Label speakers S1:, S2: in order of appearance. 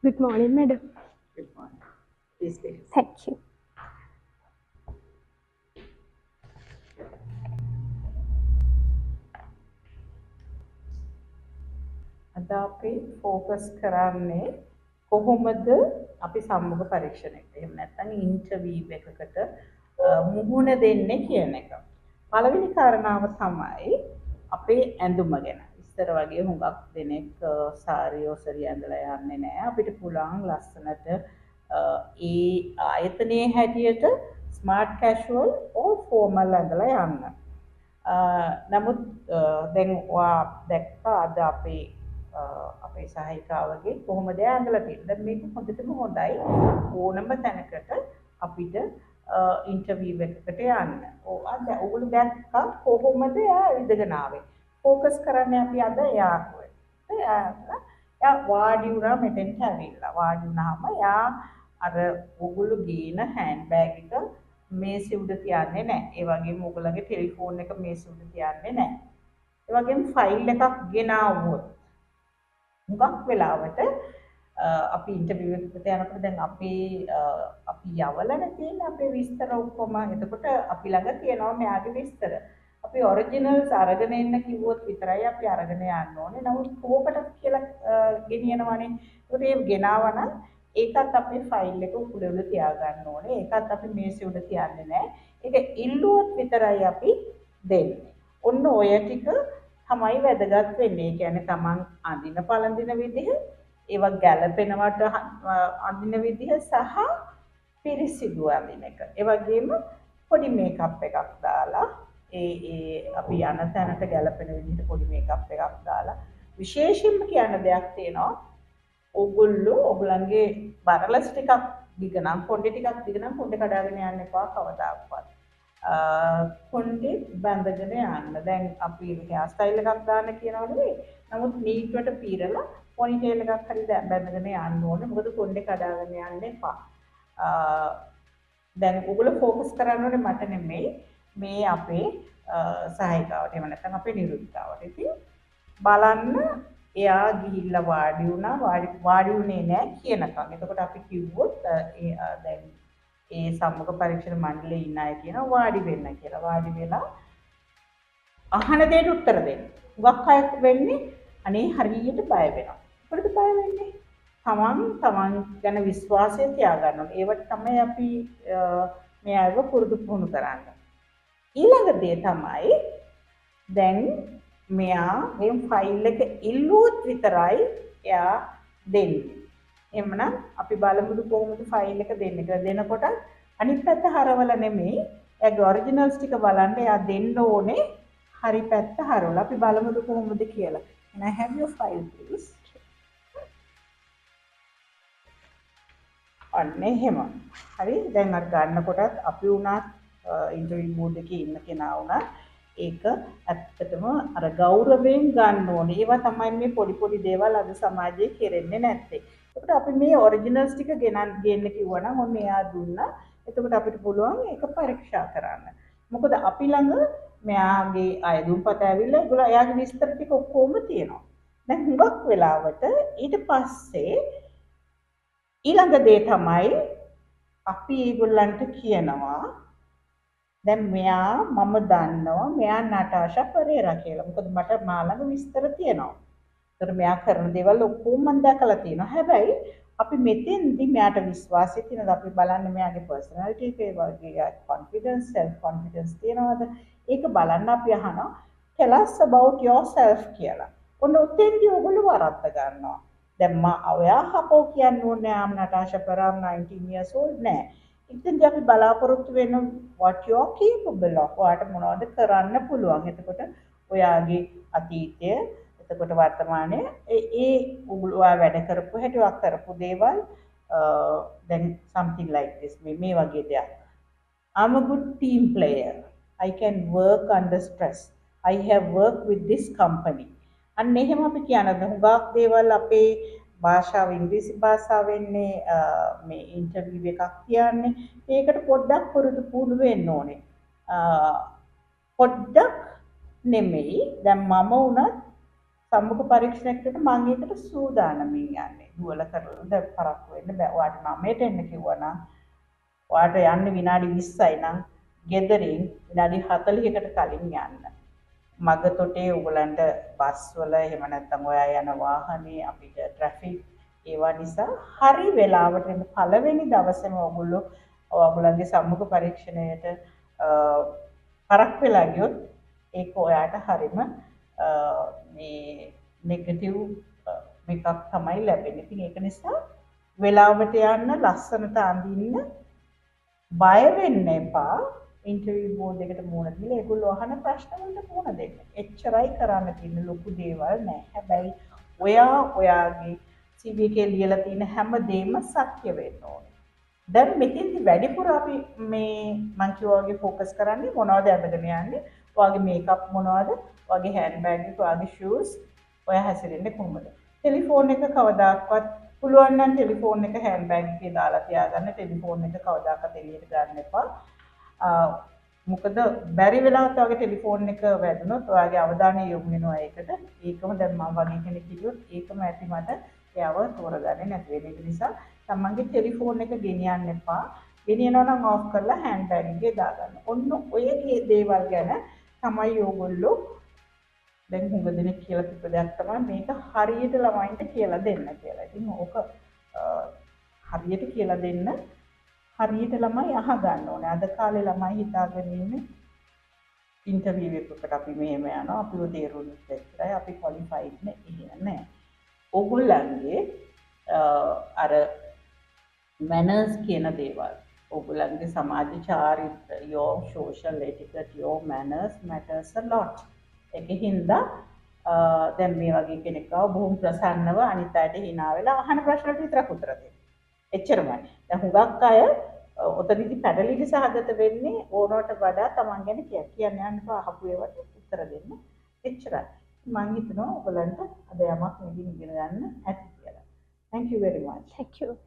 S1: Good morning, madam.
S2: Good morning. Please take a seat.
S1: Thank you.
S2: අද අපි ફોકස් කරන්නේ කොහොමද අපි සම්මුඛ පරීක්ෂණයකට එහෙම නැත්නම් ඉන්ටර්විව් එකකට මුහුණ දෙන්නේ කියන එක. පළවෙනි කාරණාව තමයි අපේ ඇඳුම ගැන. ඉස්සර වගේ හුඟක් දෙනෙක් සාරි ඔසරිය ඇඳලා යන්නේ නැහැ. අපිට පුළුවන් ලස්සනට ඒ ආයතනයේ හැටියට ස්මාර්ට් කැෂුවල් ඕ ෆෝමල් ඇඳලා යන්න. නමුත් දැන් ඔයා දැක්කා අද අපේ සහායිකාවගේ කොහොමද ඇඳලා තියෙන්නේ. දැන් මේක හොඳටම හොඳයි ඕනම තැනකට අපිට ඉන්ටර්විව් එකකට යන්න. අද ඔයගොල්ලෝ දැක්කා කොහොමද එයා ඉඳගෙන ආවේ. ફોકસ කරන්නේ අපි අද එයාට. එයා වාඩි වුණා මෙතෙන්ට ඇවිල්ලා. වාඩි වුණාම එයා අර ඔයගොල්ලෝ ගේන හෑන්ඩ් බෑග් එක මේසෙ උඩ තියන්නේ නැහැ. ඒ වගේම ඔයගොල්ලන්ගේ ටෙලිෆෝන් එක මේසෙ උඩ තියන්නේ නැහැ. ඒ වගේම ෆයිල් එකක් ගෙනාවොත් හුඟක් වෙලාවට අපි ඉන්ටර්විව් එකකට යනකොට දැන් අපි යවලා තියෙන අපේ විස්තර ඔක්කොම එතකොට අපි ළඟ තියෙනවා මෙයාගේ විස්තර. අපි ඔරිජිනල්ස් අරගෙන එන්න කිව්වොත් විතරයි අපි අරගෙන යන්න ඕනේ. නමුත් කෝකට කියලා ගෙනියනවනේ. ඒකට ඒ ගෙනාවනම් ඒකත් අපේ ෆයිල් එක උඩ තියාගන්න ඕනේ. ඒකත් අපි මේසෙ උඩ තියන්නේ නැහැ. ඒක ඉල්ලුවොත් විතරයි අපි දෙන්නේ. ඔන්න ඔය ටික තමයි වැදගත් වෙන්නේ. ඒ කියන්නේ තමන් අඳින පළඳින විදිහ, ඒවා ගැළපෙනවට අඳින විදිහ සහ පිරිසිදු අඳින එක. ඒ වගේම පොඩි මේකප් එකක් දාලා අපි යන තැනට ගැළපෙන විදිහට පොඩි මේකප් එකක් දාලා විශේෂයෙන්ම කියන්න දෙයක් තියෙනවා. ඔයගොල්ලන්ගේ බරලස් ටිකක් දිග නම් කොණ්ඩේ ටිකක් දිග නම් කොණ්ඩේ කඩාගෙන යන්න එපා කවදාවත්. කොණ්ඩේ බැඳගෙන යන්න. දැන් අපි හෙයාර් ස්ටයිල් එකක් දාන්න කියනවා නෙවෙයි. නමුත් නීට්වට පීරලා පොනිටේල් එකක් හරි බැඳගෙන යන්න ඕනේ. මොකද කොණ්ඩේ කඩාගෙන යන්න එපා. දැන් ඔයගොල්ලෝ ફોકસ කරන්න ඕනේ මට නෙමෙයි මේ අපේ සහායිකාවට. එහෙම නැත්නම් අපේ නිරූපිකාවට. ඉතින් බලන්න එයා ගිහිල්ලා වාඩි වුණා වාඩි වුණේ නැහැ කියනකම්. එතකොට අපි කිව්වොත් දැන් ඒ සම්මුඛ පරීක්ෂණ මණ්ඩලයේ ඉන්න අය කියනවා වාඩි වෙන්න කියලා. වාඩි වෙලා අහන දෙයට උත්තර දෙන්න. හුඟක් අය වෙන්නේ අනේ හරියට බය වෙනවා. මොකටද බය වෙන්නේ? තමන් ගැන විශ්වාසය තියාගන්න ඕනේ. ඒවට තමයි අපි මේ අයව පුරුදු පුහුණු කරන්නේ. ඊළඟ දේ තමයි දැන් මෙයා මේ ෆයිල් එක ඉල්ලුවොත් විතරයි එයා දෙන්නේ. එහෙමනම් අපි බලමුද කොහොමද ෆයිල් එක දෙන්නේ කියලා. දෙනකොට අනිත් පැත්ත හරවලා නෙමෙයි එයාගේ ඔරිජිනල්ස් ටික බලන්න එයා දෙන්න ඕනේ හරි පැත්ත හරවලා. අපි බලමුද කොහොමද කියලා. Can I have your file please? අන්න එහෙම. හරි දැන් අර ගන්නකොටත් අපි උනත් ඉන්ටර්විව් බෝඩ් එකේ ඉන්න කෙනා උනත් ඒක ඇත්තටම අර ගෞරවයෙන් ගන්න ඕනේ. ඒවා තමයි මේ පොඩි පොඩි දේවල් අද සමාජයේ කෙරෙන්නේ නැත්තේ. ඒකට අපි මේ ඔරිජිනල්ස් ටික ගෙන්න කිව්වනම් ඔන්න එයා දුන්නා. එතකොට අපිට පුළුවන් ඒක පරීක්ෂා කරන්න. මොකද අපි ළඟ මෙයාගේ අයදුම්පත ඇවිල්ලා ඒගොල්ලෝ එයාගේ විස්තර ටික ඔක්කොම තියෙනවා. දැන් හුඟක් වෙලාවට ඊට පස්සේ ඊළඟ දේ තමයි අපි ඒගොල්ලන්ට කියනවා දැන් මෙයා මම දන්නවා මෙයා නටාෂා පෙරේරා කියලා. මොකද මට මා ළඟ විස්තර තියෙනවා. ඒතර මෙයා කරන දේවල් ඔක්කොම මම දැකලා තියෙනවා. හැබැයි අපි මෙතෙන්දි මෙයාට විශ්වාසය තියෙනවද අපි බලන්නේ මෙයාගේ පර්සනැලිටි එක ඒ වගේ කොන්ෆිඩන්ස් self confidence තියෙනවද? ඒක බලන්න අපි අහනවා tell us about yourself කියලා. ඔන්න උතෙන්දි ඔයගොල්ලෝ වරද්ද ගන්නවා. දැන් ඔයා හපෝ කියන්න ඕනේ ආම් නටාෂා පෙරේරා 19 years old නෑ. ඉතින්දී අපි බලාපොරොත්තු වෙන what you are capable of. ඔයාට මොනවද කරන්න පුළුවන්. එතකොට ඔයාගේ අතීතය එතකොට වර්තමානයේ ඒ ඔයා වැඩ කරපු හැටි ඔයා කරපු දේවල් then something like this මේ වගේ දෙයක්. I'm a good team player. I can work under stress. I have worked with this company. අන්න එහෙම අපි කියනවා. හුඟක් දේවල් අපේ භාෂාව ඉංග්‍රීසි භාෂාවෙන්නේ මේ ඉන්ටර්විව් එකක් කියන්නේ. ඒකට පොඩ්ඩක් පුරුදු පුහුණු වෙන්න ඕනේ. පොඩ්ඩක් නෙමෙයි. දැන් මම උනත් සම්මුඛ පරීක්ෂණයකට මම ඒකට සූදානමින් යන්නේ. දුවලා කරලා දැන් පරක්කු වෙන්න බෑ. ඔයාට 9ට එන්න කිව්වනම් ඔයාට යන්න විනාඩි 20යි නම් ගෙදරින් විනාඩි 40කට කලින් යන්න. මගතොටේ ඔයගලන්ට බස් වල එහෙම නැත්නම් ඔයා යන වාහනේ අපිට ට්‍රැෆික් ඒවා නිසා හරි වෙලාවට එන්න පළවෙනි දවසේම ඔයගොල්ලන්ගේ සම්මුඛ පරීක්ෂණයට පරක් වෙලා ගියොත් ඒක ඔයාට හරිම මේ නෙගටිව් එකක් තමයි ලැබෙන්නේ. ඉතින් ඒක නිසා වෙලාවට යන්න ලස්සනට අඳින්න බය වෙන්න එපා. ඉන්ටර්විව් බෝඩ් එකට මුහුණ දීලා ඒගොල්ලෝ අහන ප්‍රශ්න වලට මුහුණ දෙන්න. එච්චරයි කරන්න තියෙන ලොකු දේවල් නෑ. හැබැයි ඔයාගේ CV එකේ ලියලා තියෙන හැම දෙයක්ම සත්‍ය වෙන්න ඕනේ. දැන් මෙතෙන්දි වැඩිපුර අපි මේ මං කිව්වා වගේ ફોකස් කරන්නේ මොනවද අඳගෙන යන්නේ? ඔයාගේ මේකප් මොනවද? ඔයාගේ හෑන්ඩ් බෑග් එක, ඔයාගේ ෂූස්, ඔයා හැසිරෙන්නේ කොහොමද? ටෙලිෆෝන් එක කවදාකවත් පුළුවන් නම් ටෙලිෆෝන් එක හෑන්ඩ් බෑග් එකේ දාලා තියාගන්න. ටෙලිෆෝන් එක කවදාකවත් එළියට ගන්න එපා. මොකද බැරි වෙලාවත් ඔයාගේ ටෙලිෆෝන් එක වැදුනොත් ඔයාගේ අවධානය යොමු වෙනවා ඒකට. ඒකම දැන් මම වගේ කෙනෙක් කිව්වොත් ඒකම ඇති මට එයාව තෝරගන්නේ නැති වෙන එක නිසා තමන්ගේ ටෙලිෆෝන් එක ගෙනියන්න එපා. ගෙනියනවා නම් ඔෆ් කරලා හෑන්ඩ් බෑග් එකේ දාගන්න. ඔන්න ඔය දේවල් ගැන තමයි ඕගොල්ලෝ දැන් හුඟ දෙනෙක් කියලා තිබ්බ දෙයක් තමයි මේක හරියට ළමයින්ට කියලා දෙන්න කියලා. ඉතින් ඕක හරියට කියලා දෙන්න හරියට ළමයි අහගන්න ඕනේ. අද කාලේ ළමයි හිතාගෙන ඉන්නේ ඉන්ටර්විව් එකකට අපි මෙහෙම යනවා අපිව තේරුණුත් එක්කයි අපි ක්වොලිෆයිඩ් නේ එහෙම නෑ. ඕගොල්ලන්ගේ අර මැනර්ස් කියන දේවල් ඕගොල්ලන්ගේ සමාජ චාරිත්‍ර your social etiquette your manners matters a lot. ඒකින්ද දැන් මේ වගේ කෙනෙක් ආව බොහොම ප්‍රසන්නව අනිත් අයට hina වෙලා අහන ප්‍රශ්න වලට විතරක් උත්තර දෙන්න. එච්චරමයි. දැන් හුඟක් අය ඔතනදි පැටලිලි සහගත වෙන්නේ ඕනවට වඩා තමන් ගැන කියන්න යන්න අහපු ඒවාට උත්තර දෙන්න. එච්චරයි. මම හිතනවා ඔයගලන්ට අද යමක් මෙදින් ඉගෙන ගන්න ඇති කියලා. Thank you very much.
S1: Thank you.